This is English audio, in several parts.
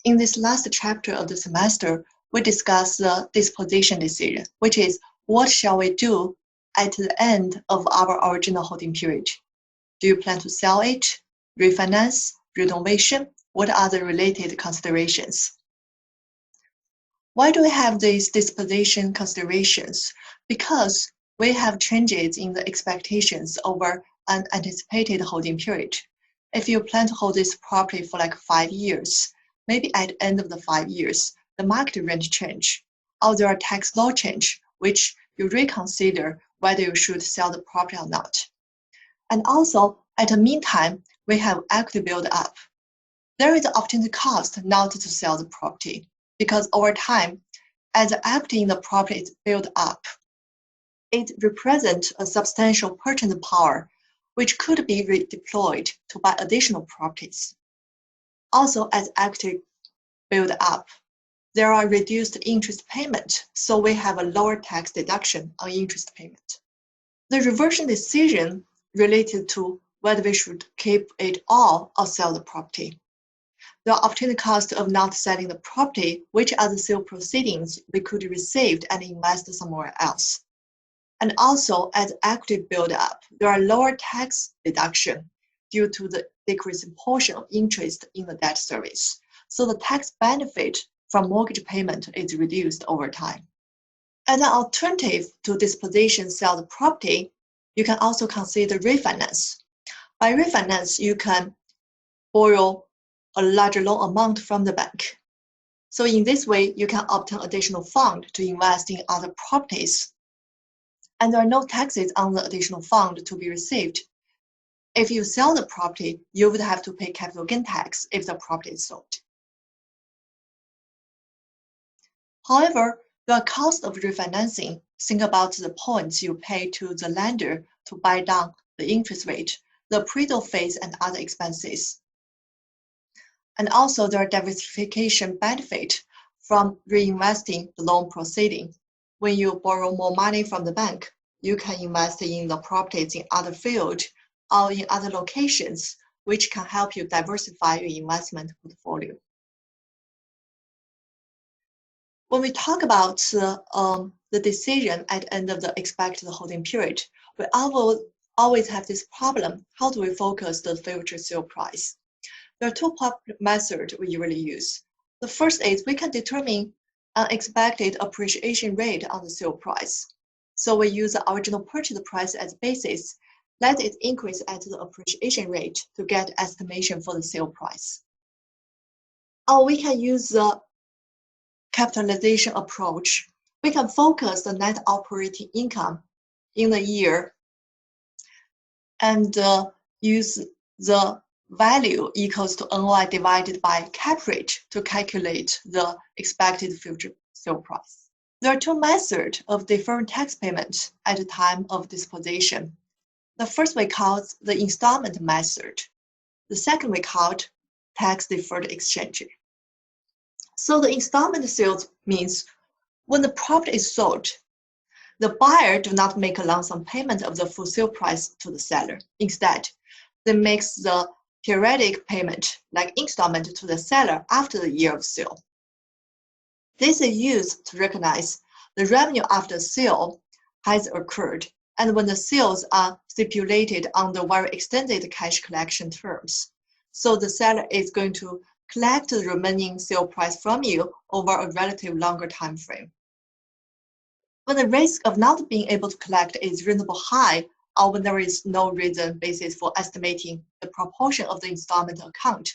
In this last chapter of the semester, we discuss the disposition decision, which is what shall we do at the end of our original holding period? Do you plan to sell it, refinance, renovation? What are the related considerations? Why do we have these disposition considerations? Because we have changes in the expectations over an anticipated holding period. If you plan to hold this property for like 5 years, maybe at the end of the 5 years, the market rent change, or there are tax law change, which you reconsider whether you should sell the property or not. And also, at the meantime, we have equity build up. There is an opportunity cost not to sell the property, because over time, as the equity in the property is built up, it represents a substantial purchasing power, which could be redeployed to buy additional properties. Also, as equity build up, there are reduced interest payment, so we have a lower tax deduction on interest payment. The reversion decision related to whether we should keep it all or sell the property. The opportunity cost of not selling the property, which are the sale proceedings we could receive and invest somewhere else. And also, as equity build up, there are lower tax deduction due to the decreasing portion of interest in the debt service. So the tax benefit from mortgage payment is reduced over time. As an alternative to disposition sell the property, you can also consider refinance. By refinance, you can borrow a larger loan amount from the bank. So in this way, you can obtain additional fund to invest in other properties. And there are no taxes on the additional fund to be received. If you sell the property, you would have to pay capital gain tax if the property is sold. However, the cost of refinancing, think about the points you pay to the lender to buy down the interest rate, the appraisal fees, and other expenses. And also, there are diversification benefit from reinvesting the loan proceeding. When you borrow more money from the bank, you can invest in the properties in other fields or in other locations, which can help you diversify your investment portfolio. When we talk about the decision at the end of the expected holding period, we always have this problem. How do we focus the future sale price? There are two popular methods we usually use. The first is we can determine an expected appreciation rate on the sale price. So we use the original purchase price as basis, let it increase at the appreciation rate to get estimation for the sale price. Or we can use the capitalization approach. We can focus the net operating income in the year and use the value equals to NOI divided by cap rate to calculate the expected future sale price. There are two methods of deferred tax payment at the time of disposition. The first we call the installment method. The second we call tax deferred exchange. So the installment sales means when the property is sold, the buyer do not make a lump sum payment of the full sale price to the seller. Instead, they make the periodic payment, like installment, to the seller after the year of sale. This is used to recognize the revenue after sale has occurred, and when the sales are stipulated under very extended cash collection terms. So the seller is going to collect the remaining sale price from you over a relatively longer time frame. When the risk of not being able to collect is reasonably high, or when there is no reason basis for estimating the proportion of the installment account,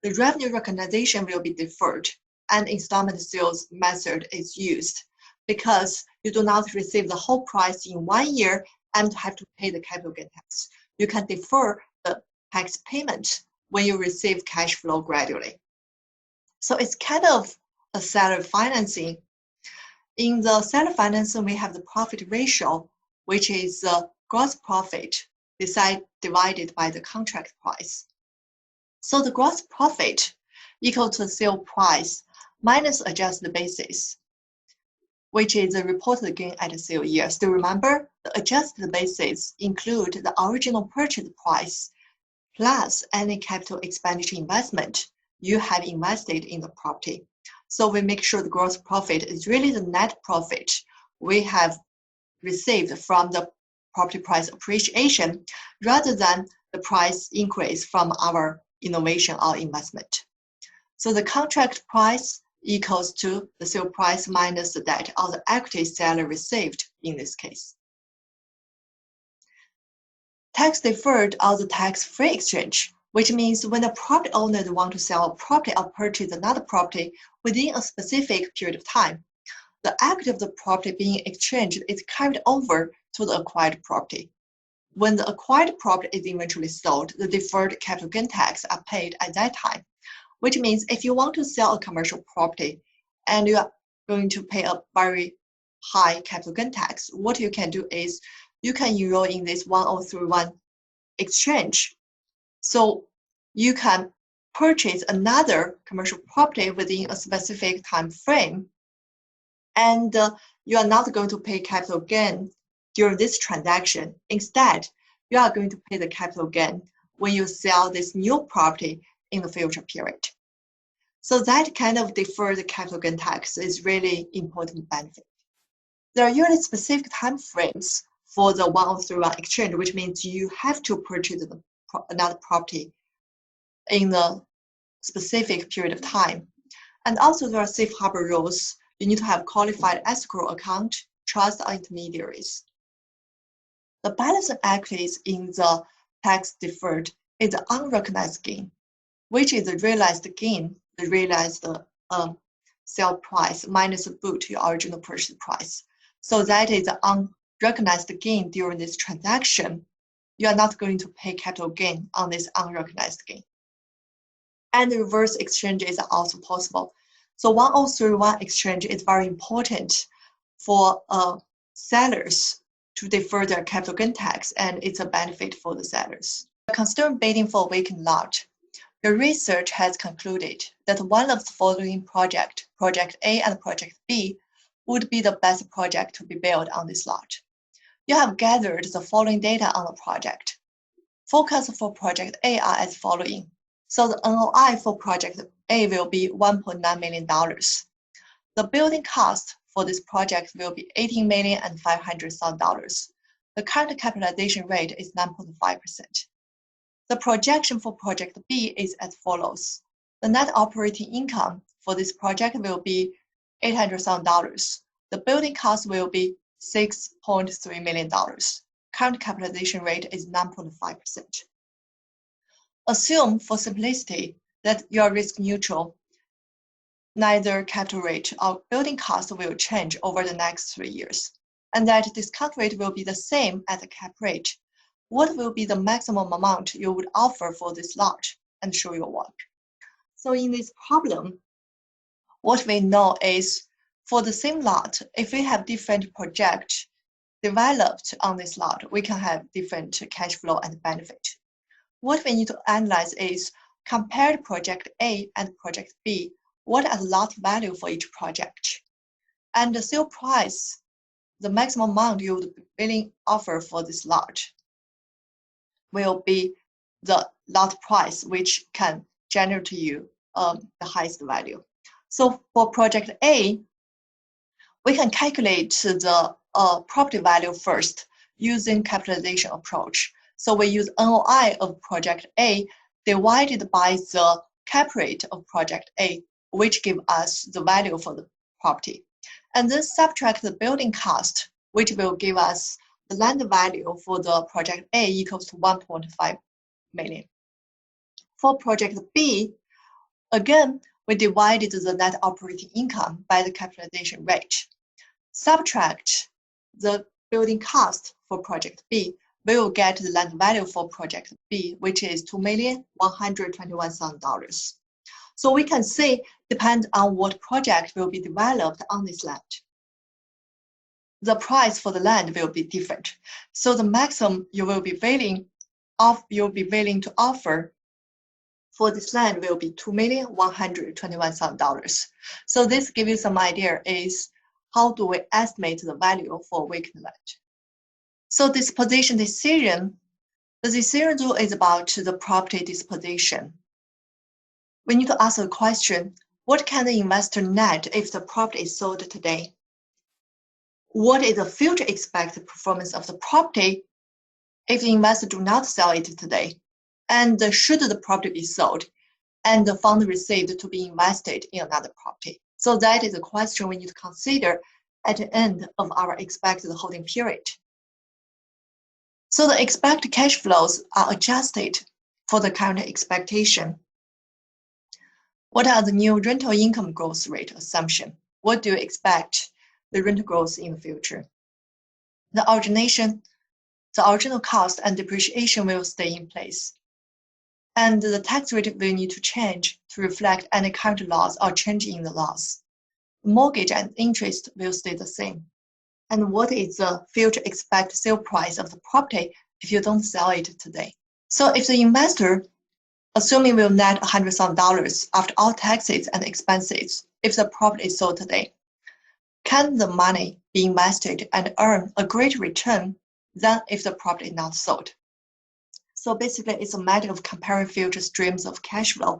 the revenue recognition will be deferred, and installment sales method is used because you do not receive the whole price in 1 year and have to pay the capital gain tax. You can defer the tax payment when you receive cash flow gradually. So it's kind of a seller financing. In the seller financing, we have the profit ratio, which is the gross profit divided by the contract price. So the gross profit equal to sale price minus adjusted basis, which is the reported gain at the sale year. Still remember, the adjusted basis include the original purchase price plus any capital expenditure investment you have invested in the property. So we make sure the gross profit is really the net profit we have received from the property price appreciation rather than the price increase from our innovation or investment. So the contract price equals to the sale price minus the debt or the equity seller received in this case. Tax deferred or the tax-free exchange, which means when a property owner wants to sell a property or purchase another property within a specific period of time, the equity of the property being exchanged is carried over to the acquired property. When the acquired property is eventually sold, the deferred capital gain tax are paid at that time, which means if you want to sell a commercial property and you are going to pay a very high capital gain tax, what you can do is you can enroll in this 1031 exchange. So you can purchase another commercial property within a specific time frame, and you are not going to pay capital gain during this transaction. Instead, you are going to pay the capital gain when you sell this new property in the future period. So that kind of deferred capital gain tax is really important benefit. There are usually specific time frames for the 1031 exchange, which means you have to purchase another property in a specific period of time. And also there are safe harbor rules. You need to have qualified escrow account, trust, or intermediaries. The balance of equities in the tax deferred is the unrecognized gain, which is the realized gain, the realized sale price minus the book your original purchase price. So that is the unrecognized gain during this transaction. You are not going to pay capital gain on this unrecognized gain. And the reverse exchanges are also possible. So 1031 exchange is very important for sellers to defer their capital gain tax, and it's a benefit for the sellers. Consider bidding for a vacant lot. The research has concluded that one of the following projects, Project A and Project B, would be the best project to be built on this lot. You have gathered the following data on the project. Forecasts for Project A are as following. So the NOI for Project A will be $1.9 million. The building cost for this project will be $18,500,000. The current capitalization rate is 9.5%. The projection for Project B is as follows. The net operating income for this project will be $800,000. The building cost will be $6.3 million. Current capitalization rate is 9.5%. Assume, for simplicity, that you are risk neutral. Neither capital rate or building cost will change over the next 3 years, and that discount rate will be the same as the cap rate. What will be the maximum amount you would offer for this lot, and show your work. So in this problem, what we know is for the same lot, if we have different projects developed on this lot, we can have different cash flow and benefit. What we need to analyze is compared Project A and Project B, what are the lot value for each project? And the sale price, the maximum amount you would be willing offer for this lot will be the lot price, which can generate to you the highest value. So for Project A, we can calculate the property value first using capitalization approach. So we use NOI of Project A divided by the cap rate of Project A, which give us the value for the property. And then subtract the building cost, which will give us the land value for the Project A equals to 1.5 million. For Project B, again, we divided the net operating income by the capitalization rate. Subtract the building cost for Project B, we will get the land value for Project B, which is $2,121,000. So we can see, depend on what project will be developed on this land, the price for the land will be different. So the maximum you will be willing to offer for this land will be $2,121,000. So this gives you some idea is how do we estimate the value for vacant land. So disposition decision, the decision rule is about the property disposition. we need to ask a question: what can the investor net if the property is sold today? What is the future expected performance of the property if the investor do not sell it today? And should the property be sold and the fund received to be invested in another property? So that is a question we need to consider at the end of our expected holding period. So the expected cash flows are adjusted for the current expectation. What are the new rental income growth rate assumption? What do you expect the rental growth in the future? The original cost and depreciation will stay in place. And the tax rate will need to change to reflect any current loss or change in the loss. The mortgage and interest will stay the same. And what is the future expected sale price of the property if you don't sell it today? So if the investor, assuming will net $100,000 after all taxes and expenses, if the property is sold today, can the money be invested and earn a greater return than if the property is not sold? So basically, it's a matter of comparing future streams of cash flow.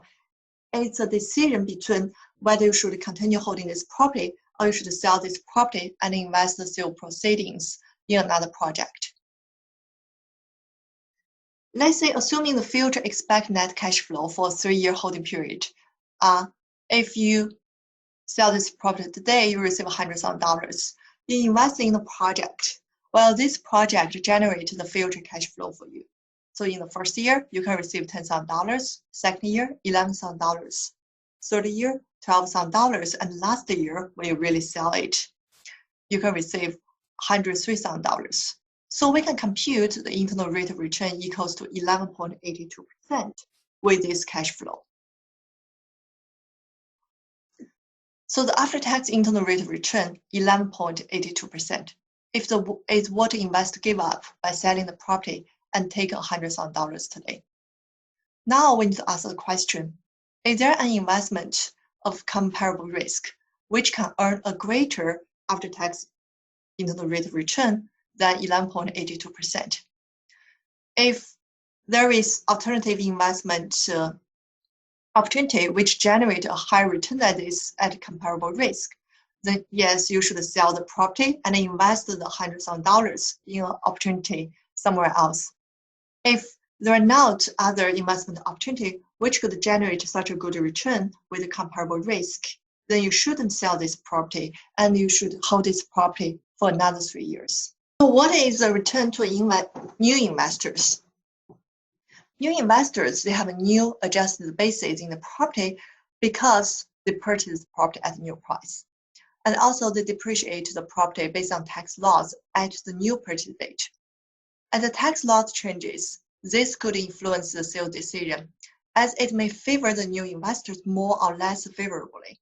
It's a decision between whether you should continue holding this property or you should sell this property and invest the sale proceedings in another project. Let's say, assuming the future expected net cash flow for a 3-year holding period, if you sell this property today, you receive $100,000. You invest in the project. Well, this project generates the future cash flow for you. So in the first year, you can receive $10,000. Second year, $11,000. Third year, $12,000. And last year, when you really sell it, you can receive $103,000. So we can compute the internal rate of return equals to 11.82% with this cash flow. So the after-tax internal rate of return, 11.82%, is what the investor give up by selling the property and take $100,000 today. Now we need to ask the question, is there an investment of comparable risk which can earn a greater after-tax internal rate of return than 11.82%? If there is alternative investment opportunity which generate a higher return than this at comparable risk, then yes, you should sell the property and invest the $100,000 in an opportunity somewhere else. If there are not other investment opportunity which could generate such a good return with a comparable risk, then you shouldn't sell this property and you should hold this property for another 3 years. So what is the return to new investors? New investors, they have a new adjusted basis in the property because they purchased the property at a new price. And also they depreciate the property based on tax laws at the new purchase date. As the tax laws changes, this could influence the sale decision as it may favor the new investors more or less favorably.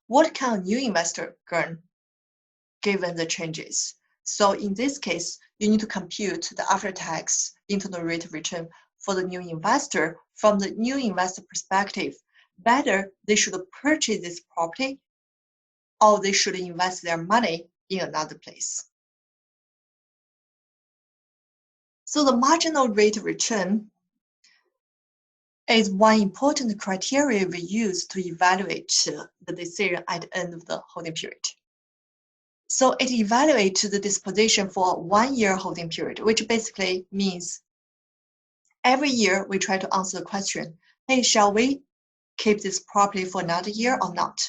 What can a new investor gain given the changes? So in this case, you need to compute the after-tax internal rate of return for the new investor from the new investor perspective. Whether they should purchase this property or they should invest their money in another place. So the marginal rate of return is one important criteria we use to evaluate the decision at the end of the holding period. So it evaluates the disposition for a 1-year holding period, which basically means every year we try to answer the question, hey, shall we keep this property for another year or not?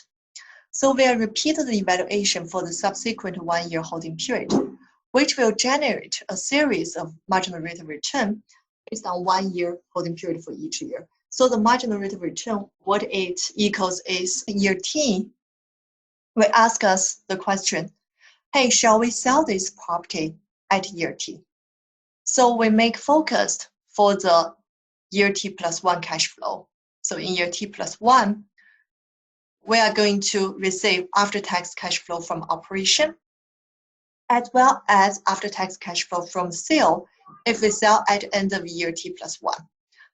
So we are repeating the evaluation for the subsequent 1-year holding period, which will generate a series of marginal rate of return based on 1-year holding period for each year. So the marginal rate of return, what it equals is year T. We ask us the question, hey, shall we sell this property at year T? So we make focused for the year T plus 1 cash flow. So in year T plus 1, we are going to receive after-tax cash flow from operation, as well as after-tax cash flow from sale if we sell at the end of year T plus 1.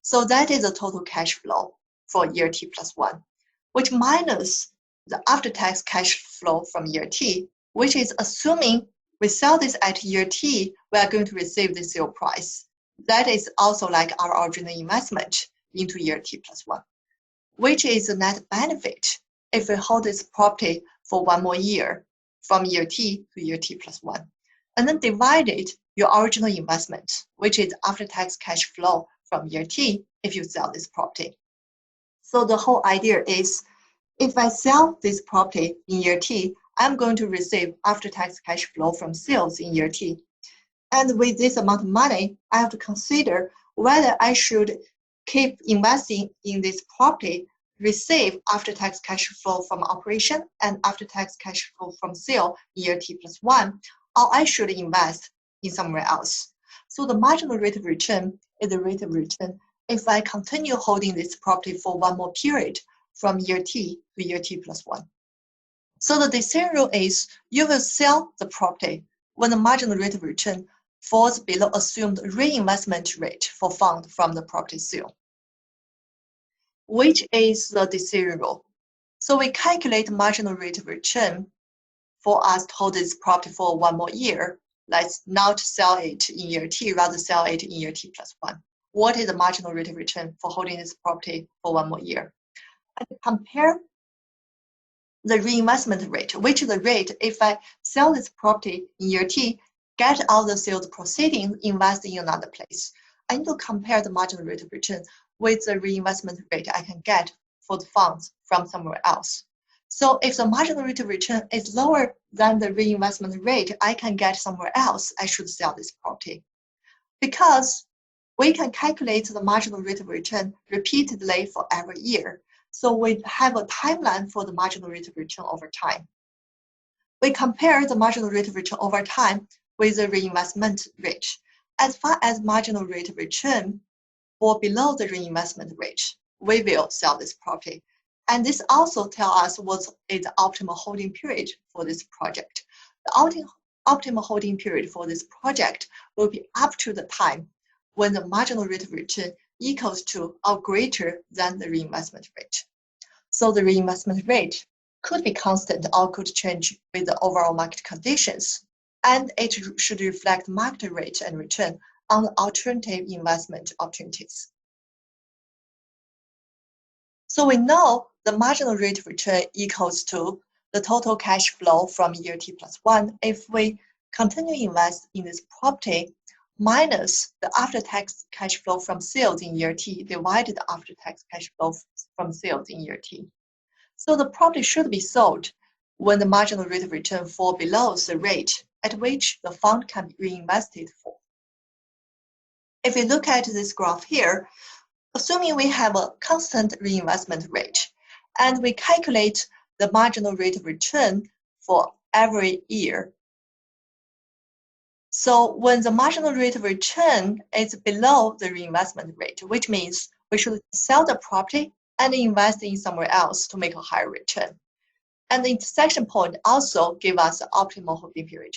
So that is the total cash flow for year T plus 1, which minus the after-tax cash flow from year T, which is assuming we sell this at year T, we are going to receive the sale price. That is also like our original investment into year T plus 1. which is the net benefit if we hold this property for 1 more year, from year T to year T plus 1. And then divided your original investment, which is after-tax cash flow from year T if you sell this property. So the whole idea is, if I sell this property in year T, I'm going to receive after-tax cash flow from sales in year T. And with this amount of money, I have to consider whether I should keep investing in this property, receive after-tax cash flow from operation and after-tax cash flow from sale year T plus 1, or I should invest in somewhere else. So the marginal rate of return is the rate of return if I continue holding this property for 1 more period from year T to year T plus 1. So the decision rule is you will sell the property when the marginal rate of return falls below assumed reinvestment rate for fund from the property sale, which is the decision rule. So we calculate marginal rate of return for us to hold this property for 1 more year. Let's not sell it in year T, rather sell it in year T plus 1. What is the marginal rate of return for holding this property for 1 more year? And compare the reinvestment rate, which is the rate if I sell this property in year T, get all the sales proceedings, invest in another place. I need to compare the marginal rate of return with the reinvestment rate I can get for the funds from somewhere else. So if the marginal rate of return is lower than the reinvestment rate I can get somewhere else, I should sell this property. Because we can calculate the marginal rate of return repeatedly for every year. So we have a timeline for the marginal rate of return over time. We compare the marginal rate of return over time with the reinvestment rate. As far as marginal rate of return fall below the reinvestment rate, we will sell this property. And this also tells us what is the optimal holding period for this project. The optimal holding period for this project will be up to the time when the marginal rate of return equals to or greater than the reinvestment rate. So the reinvestment rate could be constant or could change with the overall market conditions, and it should reflect market rate and return on the alternative investment opportunities. So we know the marginal rate of return equals to the total cash flow from year T plus 1 if we continue invest in this property minus the after-tax cash flow from sales in year T divided the after-tax cash flow from sales in year T. So the property should be sold when the marginal rate of return fall below the rate at which the fund can be reinvested for. If we look at this graph here, assuming we have a constant reinvestment rate and we calculate the marginal rate of return for every year. So when the marginal rate of return is below the reinvestment rate, which means we should sell the property and invest in somewhere else to make a higher return. And the intersection point also gives us the optimal holding period.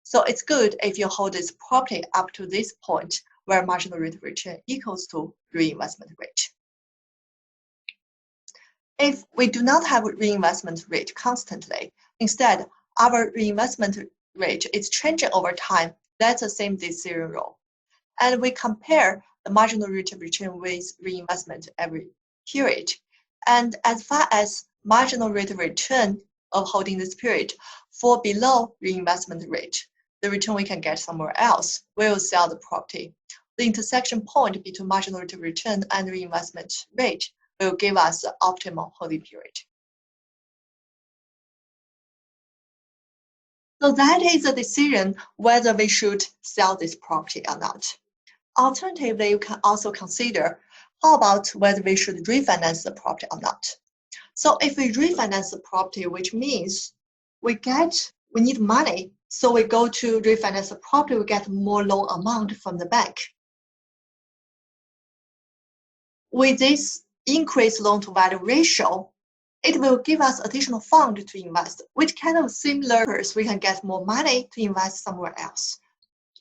So it's good if you hold this property up to this point where marginal rate of return equals to reinvestment rate. If we do not have a reinvestment rate constantly, instead our reinvestment rate is changing over time, that's the same decision rule. And we compare the marginal rate of return with reinvestment every period. And as far as marginal rate of return of holding this period fall below reinvestment rate, the return we can get somewhere else, we will sell the property. The intersection point between marginal rate of return and reinvestment rate will give us the optimal holding period. So that is the decision whether we should sell this property or not. Alternatively, you can also consider how about whether we should refinance the property or not. So if we refinance the property, which means we need money, so we go to refinance the property, we get more loan amount from the bank. With this increased loan to value ratio, it will give us additional fund to invest, which kind of similar, we can get more money to invest somewhere else.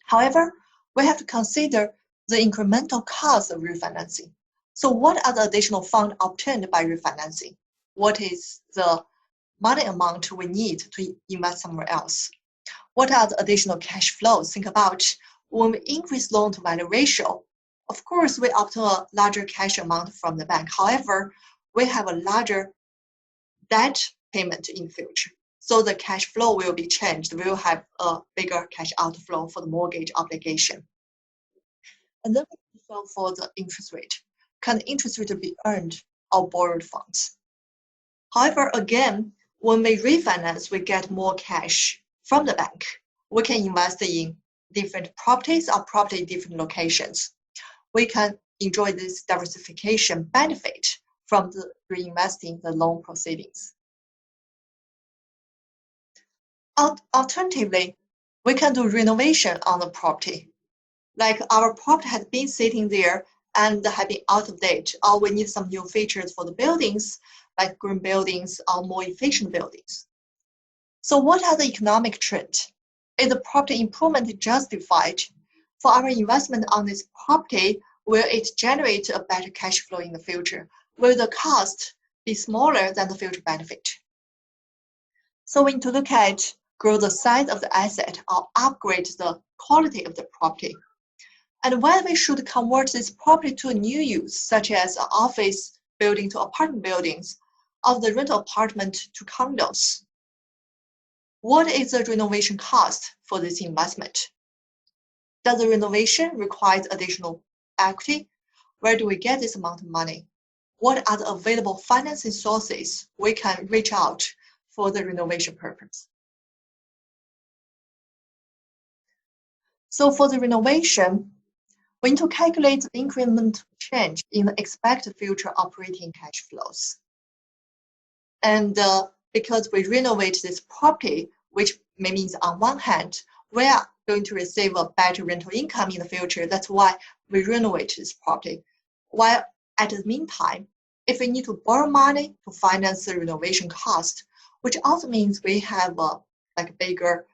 However, we have to consider the incremental cost of refinancing. So what are the additional funds obtained by refinancing? What is the money amount we need to invest somewhere else? What are the additional cash flows? Think about when we increase loan to value ratio, of course, we obtain a larger cash amount from the bank. However, we have a larger debt payment in the future. So the cash flow will be changed. We will have a bigger cash outflow for the mortgage obligation. And then we solve for the interest rate. Can the interest rate be earned or borrowed funds? However, again, when we refinance, we get more cash from the bank. We can invest in different properties or property in different locations. We can enjoy this diversification benefit from the reinvesting the loan proceedings. Alternatively, we can do renovation on the property. Like our property has been sitting there and have been out of date, or we need some new features for the buildings, like green buildings or more efficient buildings. So what are the economic trends? Is the property improvement justified? For our investment on this property, will it generate a better cash flow in the future? Will the cost be smaller than the future benefit? So we need to look at grow the size of the asset or upgrade the quality of the property. And whether we should convert this property to a new use, such as an office building to apartment buildings, or the rental apartment to condos. What is the renovation cost for this investment? Does the renovation require additional equity? Where do we get this amount of money? What are the available financing sources we can reach out for the renovation purpose? So for the renovation, we need to calculate the incremental change in the expected future operating cash flows. And because we renovate this property, which means on one hand, we are going to receive a better rental income in the future. That's why we renovate this property. While at the meantime, if we need to borrow money to finance the renovation cost, which also means we have a bigger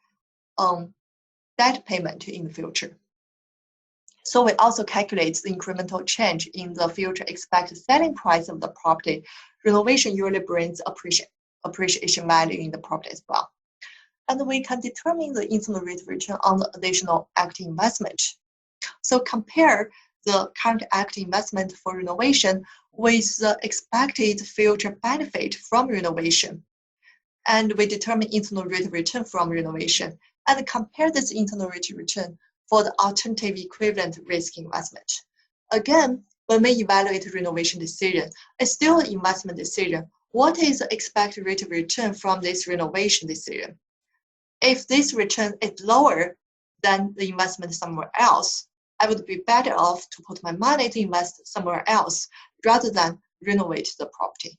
debt payment in the future. So we also calculate the incremental change in the future expected selling price of the property. Renovation usually brings appreciation value in the property as well. And we can determine the internal rate of return on the additional equity investment. So compare the current equity investment for renovation with the expected future benefit from renovation. And we determine internal rate of return from renovation and compare this internal rate of return for the alternative equivalent risk investment. Again, when we evaluate renovation decision, it's still an investment decision. What is the expected rate of return from this renovation decision? If this return is lower than the investment somewhere else, I would be better off to put my money to invest somewhere else rather than renovate the property.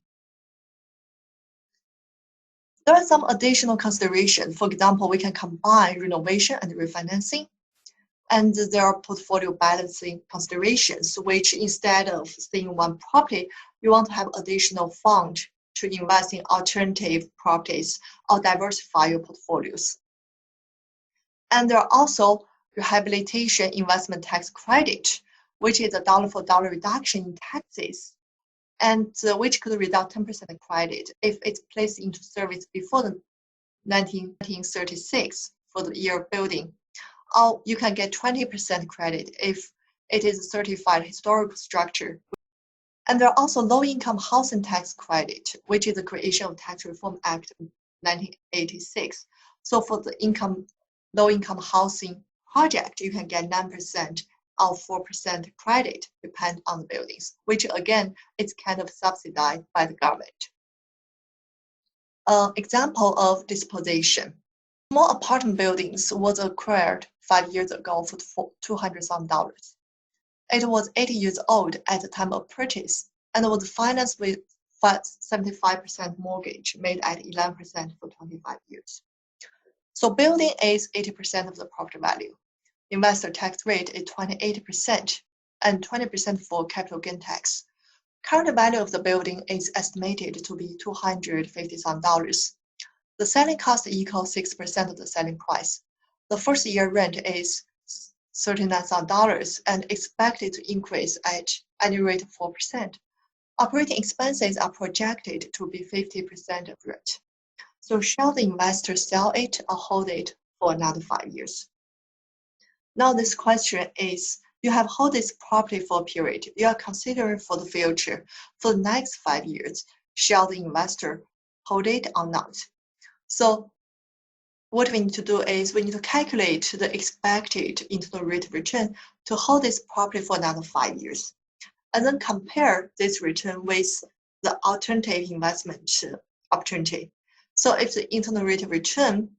There are some additional considerations. For example, we can combine renovation and refinancing. And there are portfolio balancing considerations, which instead of staying in one property, you want to have additional fund to invest in alternative properties or diversify your portfolios. And there are also rehabilitation investment tax credit, which is a dollar for dollar reduction in taxes, and which could result 10% credit if it's placed into service before the 1936 for the year of building. Or you can get 20% credit if it is a certified historical structure. And there are also low-income housing tax credit, which is the creation of Tax Reform Act of 1986. So for the low-income housing project, you can get 9% or 4% credit, depending on the buildings, which again, is kind of subsidized by the government. Example of disposition. Small apartment buildings was acquired 5 years ago for $200,000. It was 80 years old at the time of purchase and was financed with 75% mortgage made at 11% for 25 years. So building is 80% of the property value. Investor tax rate is 28% and 20% for capital gain tax. Current value of the building is estimated to be $250,000. The selling cost equals 6% of the selling price. The first year rent is $39,000 and expected to increase at annual rate of 4%. Operating expenses are projected to be 50% of rent. So shall the investor sell it or hold it for another 5 years? Now this question is you have hold this property for a period. You are considering for the future, for the next 5 years, shall the investor hold it or not? So what we need to do is we need to calculate the expected internal rate of return to hold this property for another 5 years, and then compare this return with the alternative investment opportunity. So if the internal rate of return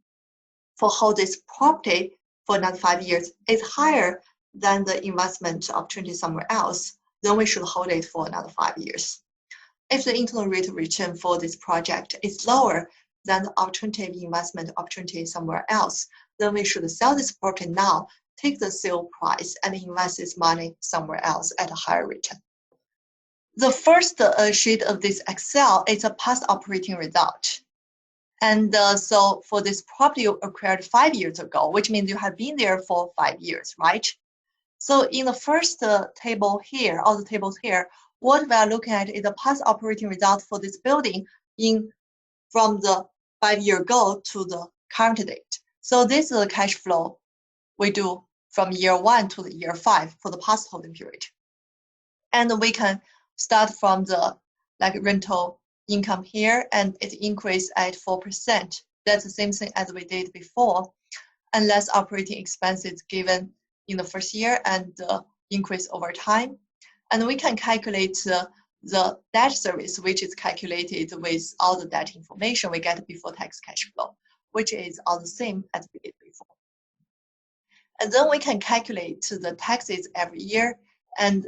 for hold this property for another 5 years is higher than the investment opportunity somewhere else, then we should hold it for another 5 years. If the internal rate of return for this project is lower than the alternative investment opportunity somewhere else, then we should sell this property now, take the sale price, and invest this money somewhere else at a higher return. The first sheet of this Excel is a past operating result. And so for this property you acquired 5 years ago, which means you have been there for 5 years, right? So in the first table here, all the tables here, what we are looking at is the past operating result for this building from the 5 year ago to the current date. So this is the cash flow we do from year 1 to the year 5 for the past holding period. And we can start from the rental income here, and it increased at 4%. That's the same thing as we did before, unless operating expenses given in the first year and increase over time. And we can calculate the debt service, which is calculated with all the debt information we get before tax cash flow, which is all the same as we did before. And then we can calculate the taxes every year. And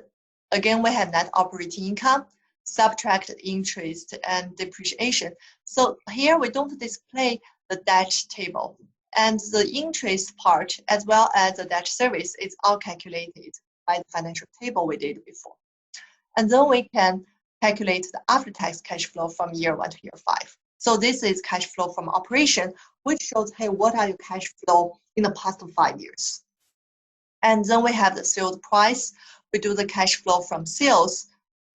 again, we have net operating income, subtract interest and depreciation. So here we don't display the debt table, and the interest part as well as the debt service is all calculated by the financial table we did before. And then we can calculate the after-tax cash flow from year 1 to year 5. So this is cash flow from operation, which shows, hey, what are your cash flow in the past 5 years? And then we have the sales price. We do the cash flow from sales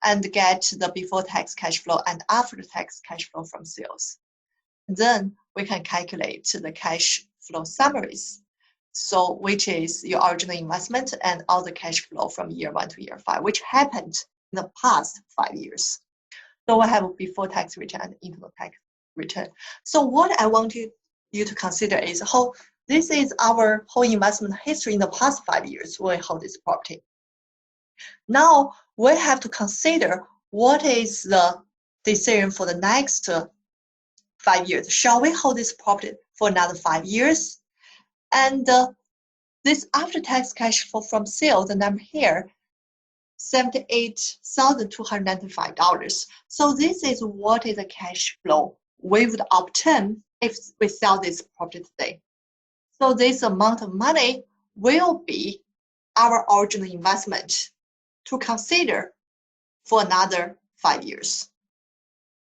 and get the before-tax cash flow and after-tax cash flow from sales. Then we can calculate the cash flow summaries, so which is your original investment and all the cash flow from year 1 to year 5, which happened in the past 5 years. So we have a before-tax return and internal tax return. So what I want you to consider is how this is our whole investment history in the past 5 years when we hold this property. Now we have to consider what is the decision for the next 5 years. Shall we hold this property for another 5 years? And this after-tax cash flow from sale, the number here, $78,295. So this is what is the cash flow we would obtain if we sell this property today. So this amount of money will be our original investment to consider for another 5 years.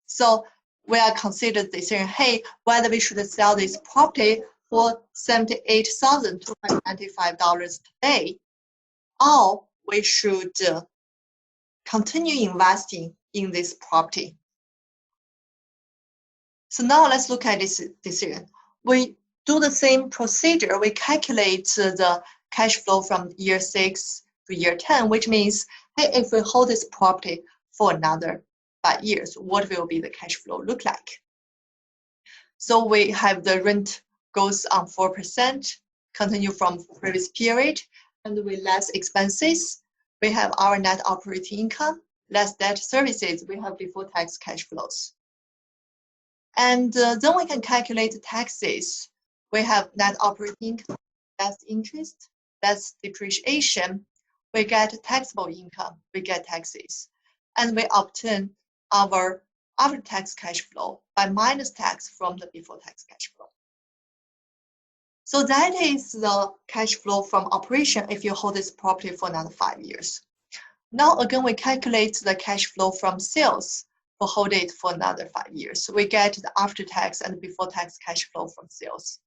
So we are considered saying, hey, whether we should sell this property for $78,295 today, or we should continue investing in this property. So now let's look at this decision. We do the same procedure. We calculate the cash flow from year 6 to year 10, which means, hey, if we hold this property for another 5 years, what will be the cash flow look like? So we have the rent goes on 4%, continue from previous period, and with less expenses, we have our net operating income, less debt services, we have before tax cash flows. And then we can calculate the taxes. We have net operating income, less interest, less depreciation, we get taxable income, we get taxes, and we obtain our after-tax cash flow by minus tax from the before-tax cash flow. So that is the cash flow from operation if you hold this property for another 5 years. Now again, we calculate the cash flow from sales for hold it for another 5 years. So we get the after-tax and before-tax cash flow from sales.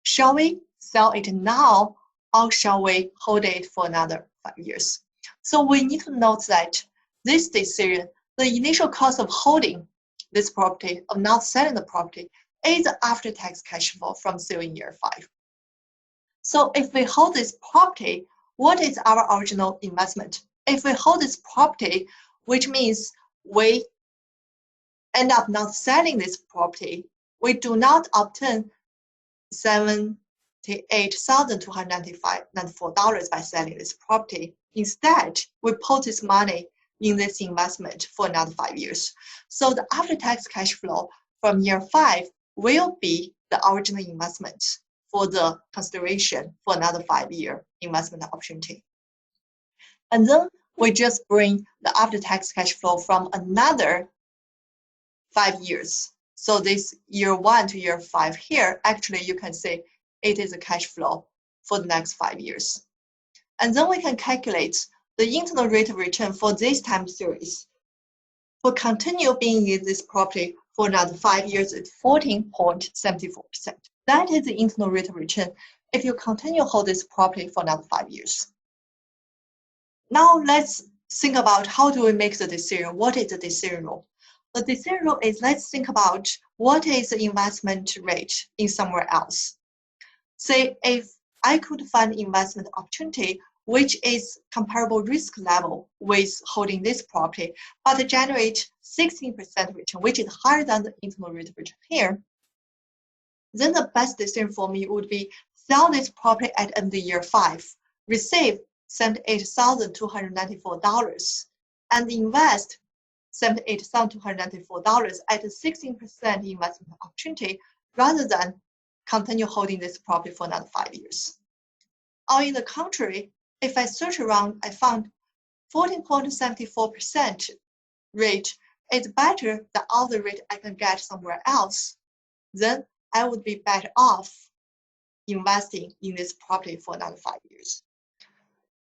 Shall we sell it now, or shall we hold it for another 5 years? So we need to note that this decision, the initial cost of holding this property, of not selling the property, is the after-tax cash flow from sale in year 5. So if we hold this property, what is our original investment? If we hold this property, which means we end up not selling this property, we do not obtain $78,294 by selling this property. Instead, we put this money in this investment for another 5 years. So the after-tax cash flow from year 5 will be the original investment for the consideration for another 5-year investment opportunity. And then we just bring the after-tax cash flow from another 5 years. So this year 1 to year 5 here, actually you can say it is a cash flow for the next 5 years. And then we can calculate the internal rate of return for this time series. For continue being in this property for another 5 years, it's 14.74%. That is the internal rate of return if you continue hold this property for another 5 years. Now let's think about how do we make the decision. What is the decision rule? The decision rule is, let's think about what is the investment rate in somewhere else. Say if I could find investment opportunity which is comparable risk level with holding this property, but generate 16% return, which is higher than the internal rate of return here, then the best decision for me would be sell this property at end of year 5, receive $78,294, and invest $78,294 at a 16% investment opportunity rather than continue holding this property for another 5 years. Or in the contrary, if I search around, I found 14.74% rate is better than all the rate I can get somewhere else, then I would be better off investing in this property for another 5 years.